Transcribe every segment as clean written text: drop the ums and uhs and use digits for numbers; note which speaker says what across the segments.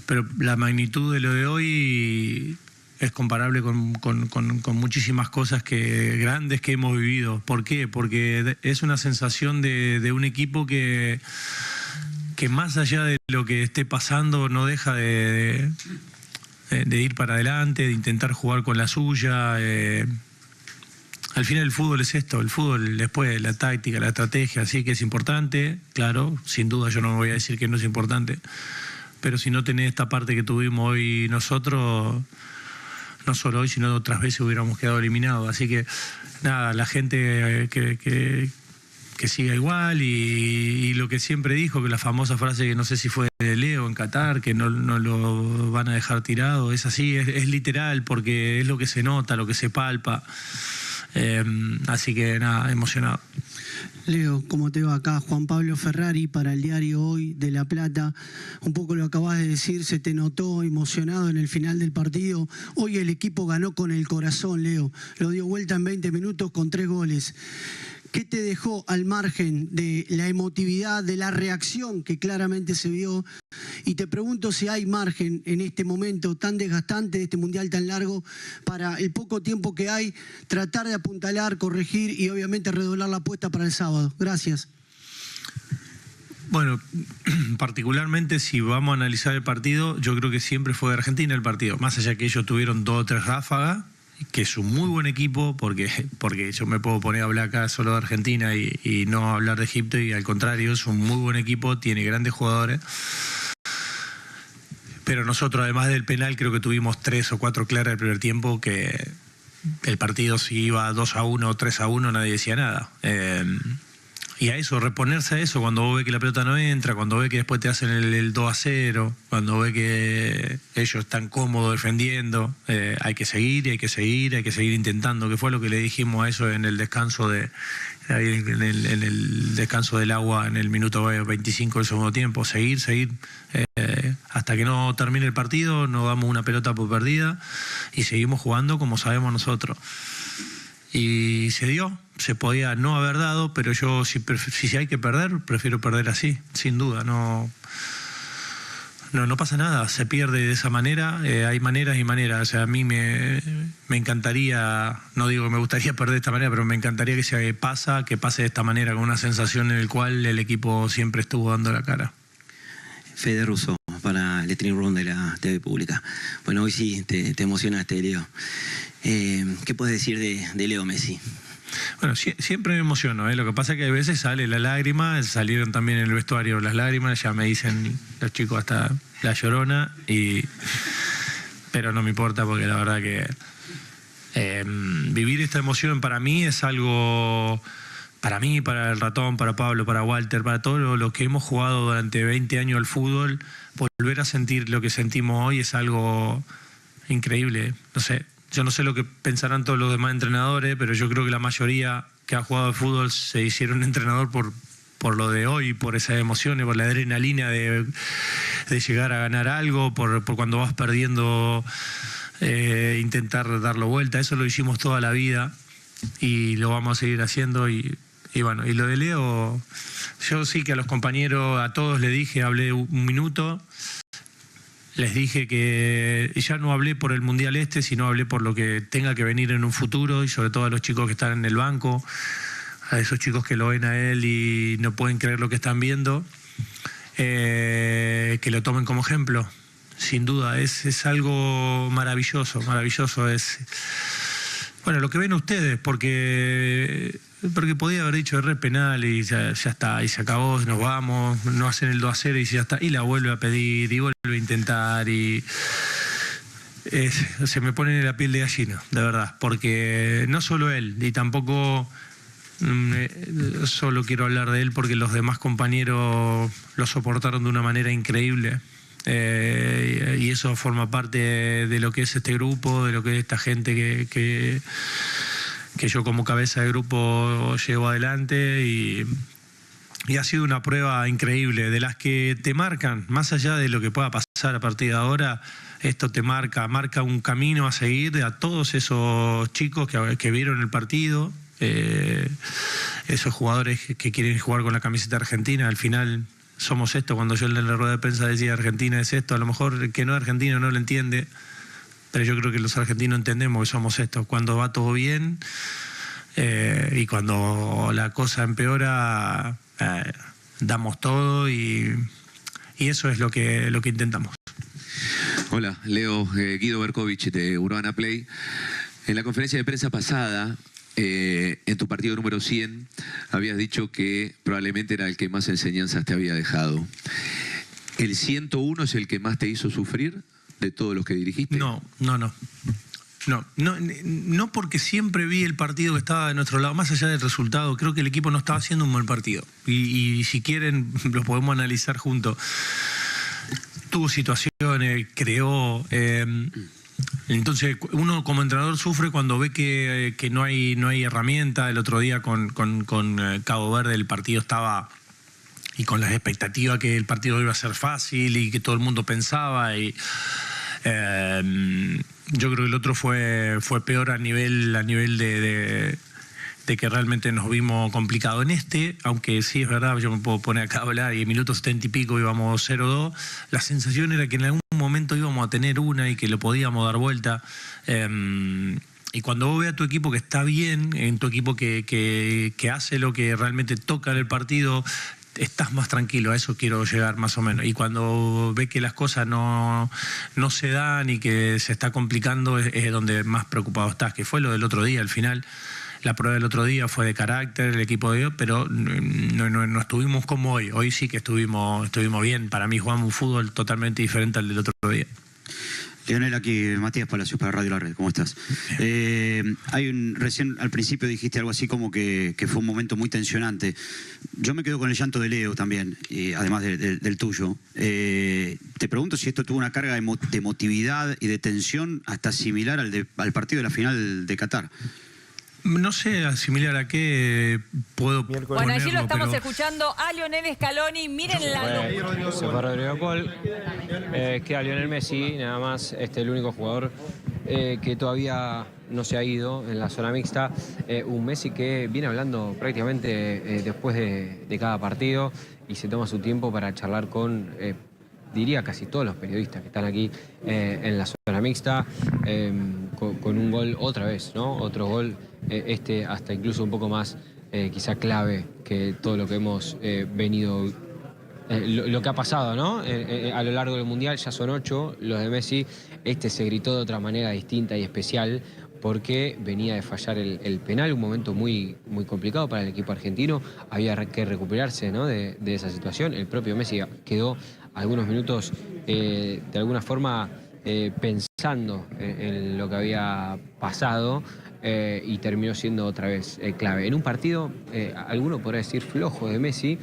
Speaker 1: pero la magnitud de lo de hoy es comparable con muchísimas cosas grandes que hemos vivido. ¿Por qué? Porque es una sensación de un equipo que más allá de lo que esté pasando no deja de ir para adelante, de intentar jugar con la suya. Al final el fútbol es esto, el fútbol después la táctica, la estrategia, sí que es importante, claro, sin duda yo no voy a decir que no es importante, pero si no tenés esta parte que tuvimos hoy nosotros, no solo hoy, sino otras veces hubiéramos quedado eliminados. Así que nada, la gente que siga igual y lo que siempre dijo, que la famosa frase que no sé si fue de Leo en Qatar, que no lo van a dejar tirado, es así, es literal, porque es lo que se nota, lo que se palpa. Así que nada, emocionado.
Speaker 2: Leo, ¿cómo te va? Acá Juan Pablo Ferrari para el diario Hoy de La Plata. Un poco lo acabas de decir, se te notó emocionado en el final del partido. Hoy el equipo ganó con el corazón, Leo. Lo dio vuelta en 20 minutos con 3 goles. ¿Qué te dejó al margen de la emotividad, de la reacción que claramente se vio? Y te pregunto si hay margen en este momento tan desgastante, de este mundial tan largo, para el poco tiempo que hay, tratar de apuntalar, corregir y obviamente redoblar la apuesta para el sábado. Gracias.
Speaker 1: Bueno, particularmente si vamos a analizar el partido, yo creo que siempre fue de Argentina el partido. Más allá que ellos tuvieron 2 o 3 ráfagas, que es un muy buen equipo, porque yo me puedo poner a hablar acá solo de Argentina y no hablar de Egipto, y al contrario, es un muy buen equipo, tiene grandes jugadores. Pero nosotros, además del penal, creo que tuvimos 3 o 4 claras el primer tiempo, que el partido si iba 2-1 o 3-1 nadie decía nada. Y a eso, reponerse a eso, cuando vos ves que la pelota no entra, cuando ves que después te hacen el 2-0, cuando ves que ellos están cómodos defendiendo, hay que seguir, hay que seguir intentando, que fue lo que le dijimos a eso en el descanso en el descanso del agua en el minuto 25 del segundo tiempo. Seguir, hasta que no termine el partido, no damos una pelota por perdida y seguimos jugando como sabemos nosotros. Y se dio, se podía no haber dado, pero yo si hay que perder, prefiero perder así, sin duda. No pasa nada, se pierde de esa manera, hay maneras y maneras. O sea, a mí me encantaría, no digo que me gustaría perder de esta manera, pero me encantaría que pase de esta manera, con una sensación en la cual el equipo siempre estuvo dando la cara.
Speaker 3: Fede Russo, para el Stream Room de la TV Pública. Bueno, hoy sí te emocionaste, Leo. ¿Qué puedes decir de Leo Messi?
Speaker 1: Bueno, siempre me emociono, ¿eh? Lo que pasa es que a veces sale la lágrima, salieron también en el vestuario las lágrimas, ya me dicen los chicos hasta la llorona, pero no me importa, porque la verdad que vivir esta emoción para mí es algo, para mí, para el Ratón, para Pablo, para Walter, para todos los que hemos jugado durante 20 años al fútbol, volver a sentir lo que sentimos hoy es algo increíble. No sé, yo no sé lo que pensarán todos los demás entrenadores, pero yo creo que la mayoría que ha jugado al fútbol se hicieron entrenador por lo de hoy, por esas emociones, por la adrenalina de llegar a ganar algo, por cuando vas perdiendo, intentar darlo vuelta. Eso lo hicimos toda la vida y lo vamos a seguir haciendo. Y bueno, y lo de Leo, yo sí que a los compañeros, a todos les dije, hablé un minuto. Les dije que ya no hablé por el Mundial sino hablé por lo que tenga que venir en un futuro, y sobre todo a los chicos que están en el banco, a esos chicos que lo ven a él y no pueden creer lo que están viendo, que lo tomen como ejemplo. Sin duda, es algo maravilloso, maravilloso. Es, bueno, lo que ven ustedes, porque podía haber dicho error penal y ya está, y se acabó, nos vamos, no hacen el 2-0 y ya está, y la vuelve a pedir y vuelve a intentar, y se me pone la piel de gallina, de verdad, porque no solo él, y tampoco solo quiero hablar de él, porque los demás compañeros lo soportaron de una manera increíble. Y eso forma parte de lo que es este grupo, de lo que es esta gente que yo como cabeza de grupo llevo adelante, y ha sido una prueba increíble, de las que te marcan, más allá de lo que pueda pasar a partir de ahora. Esto te marca un camino a seguir a todos esos chicos que vieron el partido, esos jugadores que quieren jugar con la camiseta argentina. Al final somos esto. Cuando yo en la rueda de prensa decía Argentina es esto, a lo mejor el que no es argentino no lo entiende, pero yo creo que los argentinos entendemos que somos esto. Cuando va todo bien y cuando la cosa empeora, damos todo y eso es lo que intentamos.
Speaker 4: Hola, Leo, Guido Berkovich de Urbana Play. En la conferencia de prensa pasada, en tu partido número 100, habías dicho que probablemente era el que más enseñanzas te había dejado. ¿El 101 es el que más te hizo sufrir de todos los que dirigiste?
Speaker 1: No, porque siempre vi el partido que estaba de nuestro lado, más allá del resultado. Creo que el equipo no estaba haciendo un buen partido. Y si quieren, lo podemos analizar juntos. Tuvo situaciones, creó. Entonces, uno como entrenador sufre cuando ve que no hay herramienta. El otro día con Cabo Verde el partido estaba. Y con las expectativas que el partido iba a ser fácil y que todo el mundo pensaba. Y yo creo que el otro fue peor a nivel de que realmente nos vimos complicados en este, aunque sí es verdad, yo me puedo poner acá a hablar y en minutos 70 y pico íbamos 0-2, la sensación era que en algún momento íbamos a tener una y que lo podíamos dar vuelta. Y cuando vos ves a tu equipo que está bien, en tu equipo que hace lo que realmente toca en el partido, estás más tranquilo, a eso quiero llegar más o menos. Y cuando ves que las cosas no se dan y que se está complicando, es donde más preocupado estás, que fue lo del otro día al final. La prueba del otro día fue de carácter, el equipo de hoy, pero no estuvimos como hoy. Hoy sí que estuvimos bien. Para mí jugamos un fútbol totalmente diferente al del otro día.
Speaker 5: Lionel, aquí Matías Palacios para Radio La Red, ¿cómo estás? Recién al principio dijiste algo así como que fue un momento muy tensionante. Yo me quedo con el llanto de Leo también, además del tuyo. Te pregunto si esto tuvo una carga de emotividad y de tensión hasta similar al partido de la final de Qatar.
Speaker 1: No sé similar a qué puedo ponerlo.
Speaker 6: Bueno, allí lo estamos escuchando a Lionel Scaloni. Miren la...
Speaker 7: Se fue Rodrigo Paul. Queda Lionel Messi, nada más, el único jugador que todavía no se ha ido en la zona mixta. Un Messi que viene hablando prácticamente después de cada partido y se toma su tiempo para charlar con... diría casi todos los periodistas que están aquí en la zona mixta, con un gol otra vez, ¿no? Otro gol, hasta incluso un poco más quizá clave que todo lo que hemos venido, lo que ha pasado, ¿no? A lo largo del Mundial. Ya son 8 los de Messi. Se gritó de otra manera distinta y especial porque venía de fallar el penal, un momento muy, muy complicado para el equipo argentino. Había que recuperarse, ¿no? de esa situación. El propio Messi quedó algunos minutos de alguna forma pensando en lo que había pasado y terminó siendo otra vez clave. En un partido, alguno podrá decir flojo de Messi,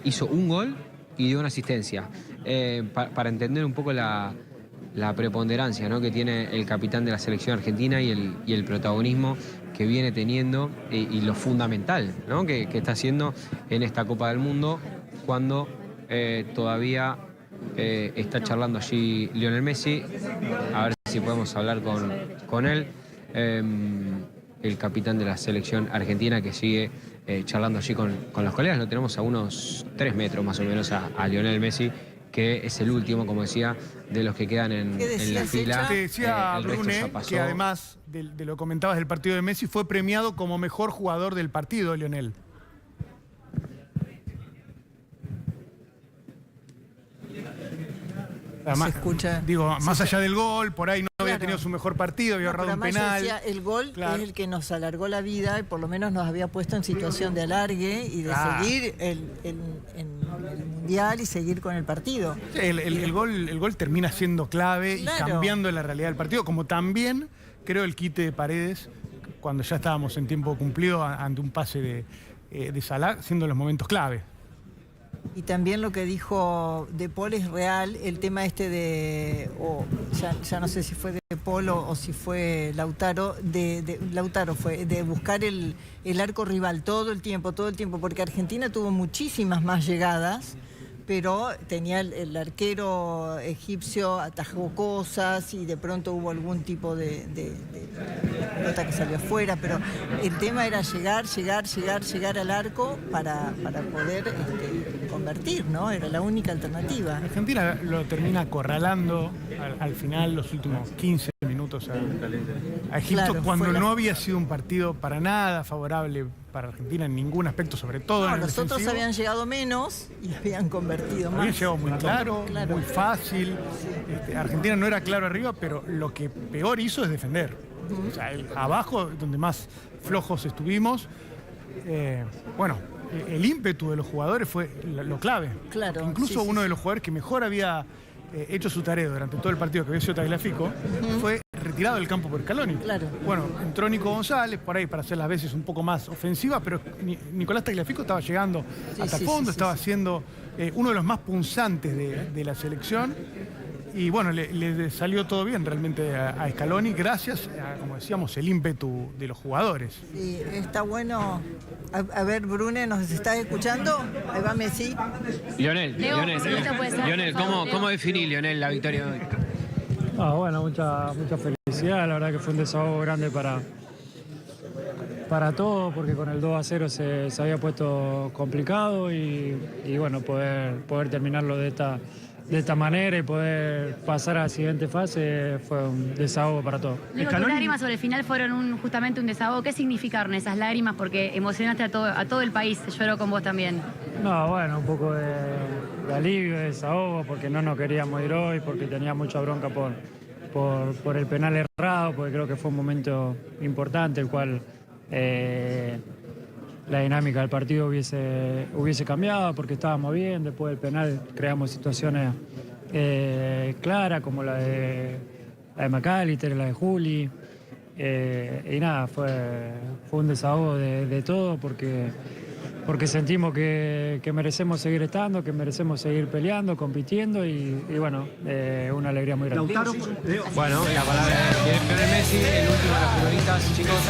Speaker 7: hizo un gol y dio una asistencia. Para entender un poco la preponderancia, ¿no? que tiene el capitán de la selección argentina y el protagonismo que viene teniendo y lo fundamental, ¿no? que está haciendo en esta Copa del Mundo cuando todavía está charlando allí Lionel Messi. A ver si podemos hablar con él, el capitán de la selección argentina que sigue charlando allí con los colegas. Lo tenemos a unos 3 metros más o menos a Lionel Messi, que es el último, como decía, de los que quedan en la fila.
Speaker 8: Te decía Brune que además de lo que comentabas del partido de Messi, fue premiado como mejor jugador del partido, Lionel. Además, se escucha. Digo, más allá del gol, por ahí no había tenido su mejor partido, había ahorrado un penal.
Speaker 9: Decía, el gol es el que nos alargó la vida y por lo menos nos había puesto en situación de alargue y de seguir en el Mundial y seguir con el partido.
Speaker 8: El gol termina siendo clave y cambiando la realidad del partido, como también creo el quite de Paredes, cuando ya estábamos en tiempo cumplido ante un pase de Salah, siendo los momentos clave.
Speaker 9: Y también lo que dijo De Paul es real, el tema ya no sé si fue De Paul o si fue Lautaro, Lautaro fue de buscar el arco rival todo el tiempo, porque Argentina tuvo muchísimas más llegadas, pero tenía el arquero egipcio, atajó cosas y de pronto hubo algún tipo de pelota que salió afuera, pero el tema era llegar al arco para poder convertir, ¿no? Era la única alternativa.
Speaker 8: Argentina lo termina acorralando al final, los últimos 15 minutos a Egipto,
Speaker 9: Claro,
Speaker 8: cuando
Speaker 9: fue la-
Speaker 8: no había sido un partido para nada favorable para Argentina en ningún aspecto, sobre todo
Speaker 9: No,
Speaker 8: en el
Speaker 9: los otros
Speaker 8: defensivo.
Speaker 9: habían llegado menos y habían convertido más.
Speaker 8: Había llegado muy claro,
Speaker 9: Claro.
Speaker 8: muy fácil. Argentina no era claro arriba, pero lo que peor hizo es defender. O sea, abajo, donde más flojos estuvimos, bueno, el ímpetu de los jugadores fue lo clave.
Speaker 9: Claro,
Speaker 8: Porque incluso
Speaker 9: sí, sí,
Speaker 8: uno
Speaker 9: sí.
Speaker 8: de los jugadores que mejor había hecho su tarea durante todo el partido que había sido Tagliafico, fue retirado del campo por Scaloni.
Speaker 9: Claro.
Speaker 8: Bueno, entró Nico González por ahí para hacer las veces un poco más ofensivas, pero Nicolás Tagliafico estaba llegando
Speaker 9: Sí,
Speaker 8: hasta
Speaker 9: sí,
Speaker 8: fondo,
Speaker 9: sí,
Speaker 8: estaba
Speaker 9: sí.
Speaker 8: siendo uno de los más punzantes de la selección. Y bueno, le salió todo bien realmente a Scaloni, gracias a, como decíamos, el ímpetu de los jugadores.
Speaker 9: Sí, está bueno. A ver, Brune, ¿nos estás escuchando? Ahí va Messi.
Speaker 7: Lionel,
Speaker 10: Leo, un segundito puede ser,
Speaker 7: Lionel,
Speaker 10: por favor,
Speaker 7: ¿cómo
Speaker 10: Leo.
Speaker 7: definís, Lionel, la victoria de hoy?
Speaker 11: Bueno, mucha felicidad, la verdad que fue un desahogo grande para todos, porque con el 2-0 se había puesto complicado y bueno, poder terminarlo de esta manera y poder pasar a la siguiente fase fue un desahogo para todos.
Speaker 10: Digo, tus lágrimas sobre el final fueron justamente un desahogo. ¿Qué significaron esas lágrimas? Porque emocionaste a todo el país, lloró con vos también.
Speaker 11: No, bueno, un poco de alivio, de desahogo, porque no nos queríamos ir hoy, porque tenía mucha bronca por el penal errado, porque creo que fue un momento importante, el cual la dinámica del partido hubiese cambiado, porque estábamos bien, después del penal creamos situaciones claras, como la de McAllister, la de Juli, y nada, fue un desahogo de todo, porque sentimos que merecemos seguir estando, que merecemos seguir peleando, compitiendo y bueno, una alegría muy grande.
Speaker 7: Bueno, la palabra de Lionel Messi, el último de los futbolistas, chicos.